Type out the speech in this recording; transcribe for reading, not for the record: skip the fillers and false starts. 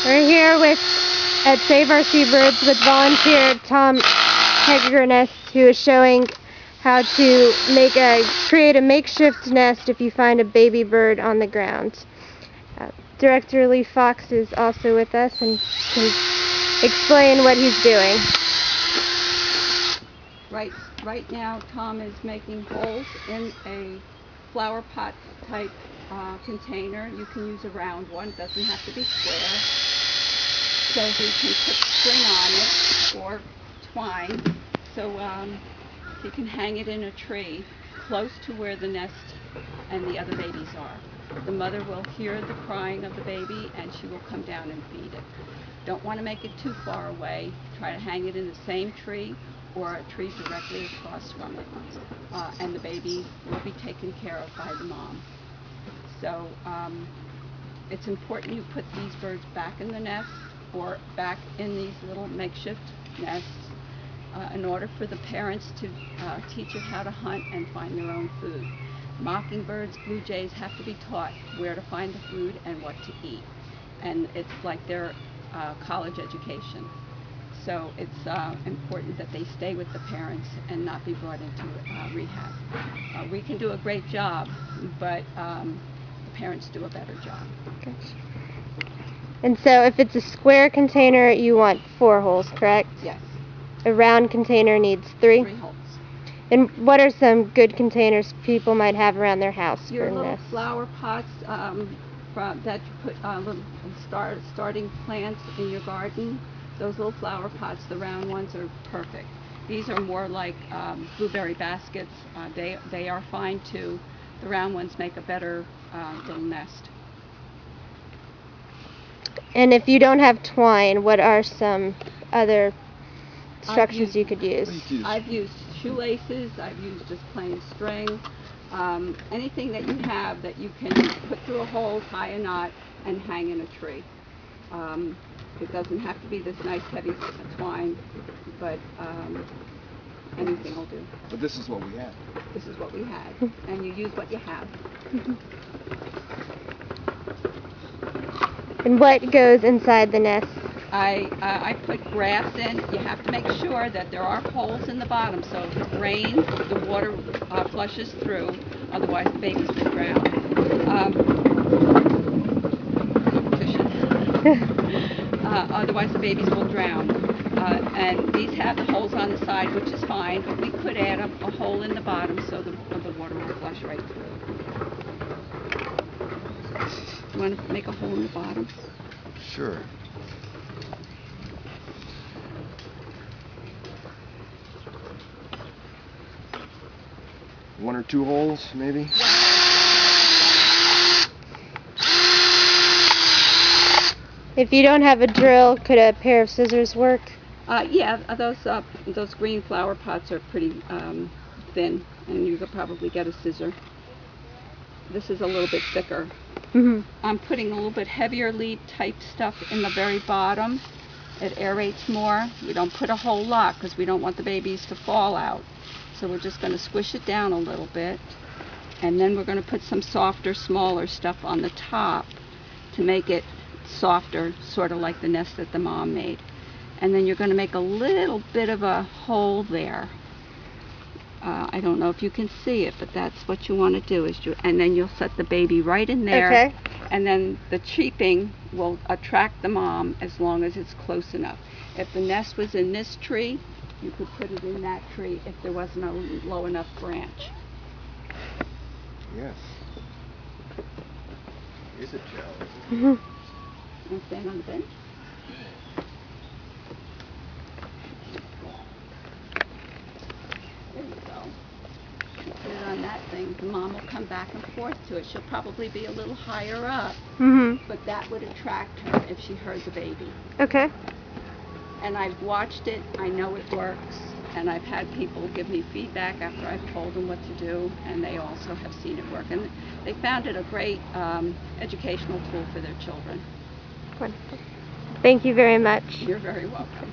We're here at Save Our Seabirds with volunteer Tom Hegernest, who is showing how to create a makeshift nest if you find a baby bird on the ground. Director Lee Fox is also with us and can explain what he's doing. Right now, Tom is making holes in a flower pot type container. You can use a round one, it doesn't have to be square. So he can put string on it or twine, so he can hang it in a tree close to where the nest and the other babies are. The mother will hear the crying of the baby and she will come down and feed it. Don't want to make it too far away. Try to hang it in the same tree or a tree directly across from it. And the baby will be taken care of by the mom. So it's important you put these birds back in the nest or back in these little makeshift nests in order for the parents to teach it how to hunt and find their own food. Mockingbirds, blue jays have to be taught where to find the food and what to eat. And it's like their college education. So it's important that they stay with the parents and not be brought into rehab. We can do a great job, but the parents do a better job. Okay. And so if it's a square container, you want 4 holes, correct? Yes. A round container needs 3? 3 holes. And what are some good containers people might have around their house Your for little nests? flower pots that you put little starting plants in your garden. Those little flower pots, the round ones, are perfect. These are more like blueberry baskets. They are fine too. The round ones make a better little nest. And if you don't have twine, what are some other structures you could use? I've used shoelaces, I've used just plain string, anything that you have that you can put through a hole, tie a knot, and hang in a tree. It doesn't have to be this nice heavy twine, but anything will do. But this is what we had. This is what we had, and you use what you have. And what goes inside the nest? I put grass in. You have to make sure that there are holes in the bottom, so if it rains, the water flushes through, otherwise the babies will drown. Otherwise the babies will drown. And these have the holes on the side, which is fine, but we could add a hole in the bottom so the water will flush right through. You want to make a hole in the bottom? Sure. One or 2 holes, maybe? If you don't have a drill, could a pair of scissors work? Yeah, those green flower pots are pretty thin, and you could probably get a scissor. This is a little bit thicker. Mm-hmm. I'm putting a little bit heavier lead type stuff in the very bottom. It aerates more. We don't put a whole lot because we don't want the babies to fall out. So we're just going to squish it down a little bit, and then we're going to put some softer, smaller stuff on the top to make it softer, sort of like the nest that the mom made. And then you're going to make a little bit of a hole there. I don't know if you can see it, but that's what you want to do. And then you'll set the baby right in there. Okay. And then the cheeping will attract the mom as long as it's close enough. If the nest was in this tree, you could put it in that tree if there wasn't a low enough branch. Yes. Is it challenge? Mm-hmm. Want to stand on the bench? There you go. You put it on that thing. The mom will come back and forth to it. She'll probably be a little higher up, but that would attract her if she heard the baby. Okay. And I've watched it. I know it works. And I've had people give me feedback after I've told them what to do, and they also have seen it work. And they found it a great educational tool for their children. Wonderful. Thank you very much. You're very welcome.